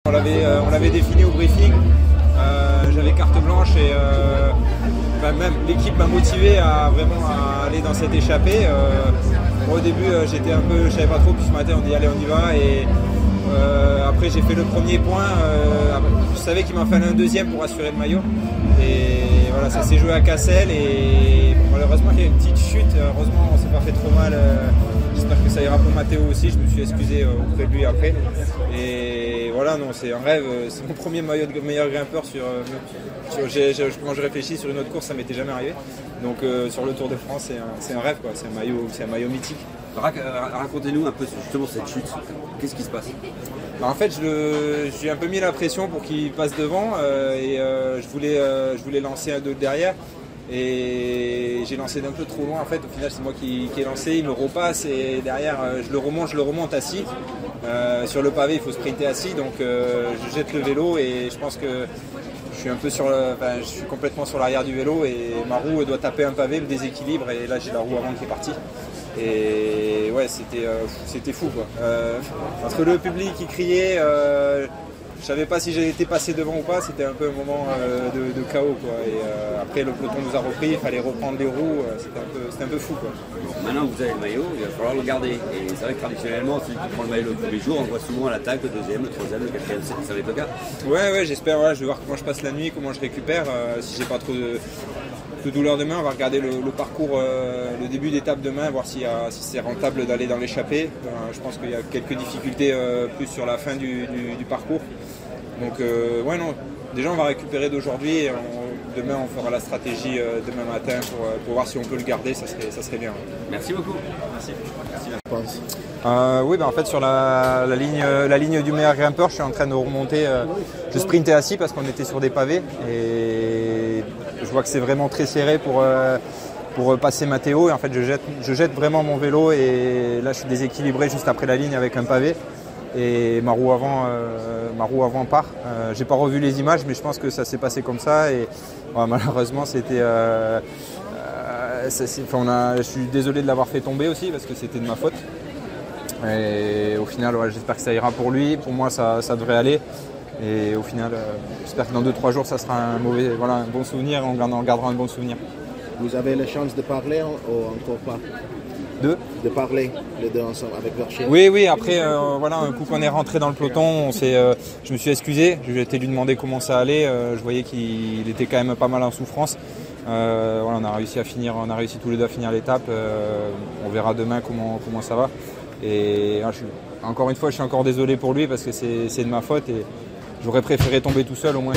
On l'avait défini au briefing, j'avais carte blanche et même l'équipe m'a motivé à vraiment aller dans cette échappée. Au début je savais pas trop, puis ce matin on dit allez on y va et après j'ai fait le premier point, je savais qu'il m'en fallait un deuxième pour assurer le maillot et voilà ça s'est joué à Cassel et malheureusement il y a une petite chute, heureusement on s'est pas fait trop mal. J'espère que ça ira pour Mathéo aussi, je me suis excusé auprès de lui après. Et voilà, non, c'est un rêve, c'est mon premier maillot de meilleur grimpeur quand je réfléchis sur une autre course, ça m'était jamais arrivé. Donc sur le Tour de France, c'est un rêve, quoi. C'est un maillot mythique. Racontez-nous un peu justement cette chute, qu'est-ce qui se passe? En fait, j'ai un peu mis la pression pour qu'il passe devant et je voulais lancer un 2 derrière. Et j'ai lancé d'un peu trop loin en fait, au final c'est moi qui ai lancé, il me repasse et derrière je le remonte assis. Sur le pavé il faut sprinter assis donc je jette le vélo et je pense que je suis complètement sur l'arrière du vélo et ma roue doit taper un pavé, me déséquilibre et là j'ai la roue avant qui est partie. Et ouais c'était fou quoi. Entre le public qui criait, je savais pas si j'ai été passé devant ou pas, c'était un peu un moment de chaos quoi. Et après le peloton nous a repris, il fallait reprendre les roues, c'était un peu fou quoi. Bon, maintenant que vous avez le maillot, il va falloir le garder. Et c'est vrai que traditionnellement, celui qui prend le maillot tous les jours, on voit souvent à l'attaque, le deuxième, le troisième, le quatrième, ça va être le cas. Ouais, j'espère, je vais voir comment je passe la nuit, comment je récupère, si j'ai pas trop de douleur demain, on va regarder le parcours, le début d'étape demain, voir si c'est rentable d'aller dans l'échappée. Je pense qu'il y a quelques difficultés plus sur la fin du parcours. Donc déjà on va récupérer d'aujourd'hui et demain on fera la stratégie demain matin pour voir si on peut le garder, ça serait bien. Merci beaucoup. Merci. En fait sur la ligne du meilleur grimpeur, je suis en train de remonter, je sprintais assis parce qu'on était sur des pavés et je vois que c'est vraiment très serré pour passer Mathéo et en fait je jette vraiment mon vélo et là je suis déséquilibré juste après la ligne avec un pavé. Et ma roue avant part. J'ai pas revu les images, mais je pense que ça s'est passé comme ça. Et malheureusement, c'était. Je suis désolé de l'avoir fait tomber aussi parce que c'était de ma faute. Et au final, j'espère que ça ira pour lui. Pour moi, ça devrait aller. Et au final, j'espère que dans 2-3 jours, ça sera un bon souvenir. On gardera un bon souvenir. Vous avez la chance de parler ou encore pas? De parler les deux ensemble avec leur chien. Oui, après un coup qu'on est rentré dans le peloton, je me suis excusé, j'ai été lui demander comment ça allait, je voyais qu'il était quand même pas mal en souffrance. On a réussi tous les deux à finir l'étape, on verra demain comment ça va. Et encore une fois, je suis encore désolé pour lui parce que c'est de ma faute et j'aurais préféré tomber tout seul, au moins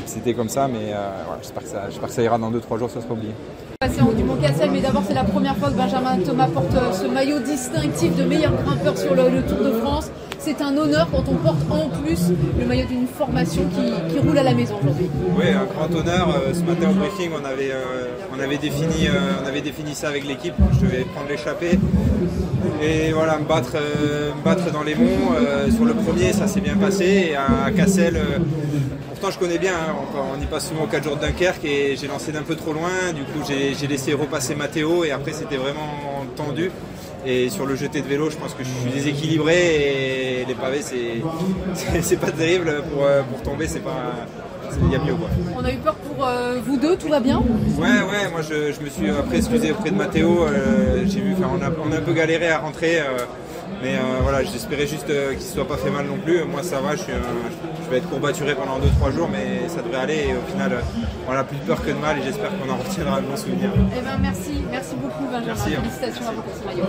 c'était comme ça, mais j'espère que ça ira dans 2-3 jours, ça sera oublié. C'est du Mont-Cassel, mais d'abord c'est la première fois que Benjamin Thomas porte ce maillot distinctif de meilleur grimpeur sur le Tour de France. C'est un honneur quand on porte en plus le maillot d'une formation qui roule à la maison aujourd'hui. Oui, un grand honneur. Ce matin au briefing, on avait défini ça avec l'équipe. Je devais prendre l'échappée et voilà, me battre dans les monts. Sur le premier, ça s'est bien passé. Et à Cassel, pourtant je connais bien, on y passe souvent 4 jours de Dunkerque et j'ai lancé d'un peu trop loin. Du coup, j'ai laissé repasser Mathéo et après c'était vraiment tendu. Et sur le jeté de vélo, je pense que je suis déséquilibré et les pavés, c'est pas terrible pour tomber, il y a mieux quoi. On a eu peur pour vous deux, tout va bien? Ouais, moi je me suis après excusé auprès de Mathéo, on a un peu galéré à rentrer, mais j'espérais juste qu'il ne soit pas fait mal non plus. Moi ça va, je vais être courbaturé pendant 2-3 jours, mais ça devrait aller et au final, on a plus de peur que de mal et j'espère qu'on en retiendra un bon souvenir. Merci beaucoup Benjamin, merci, félicitations à vous pour ce maillot.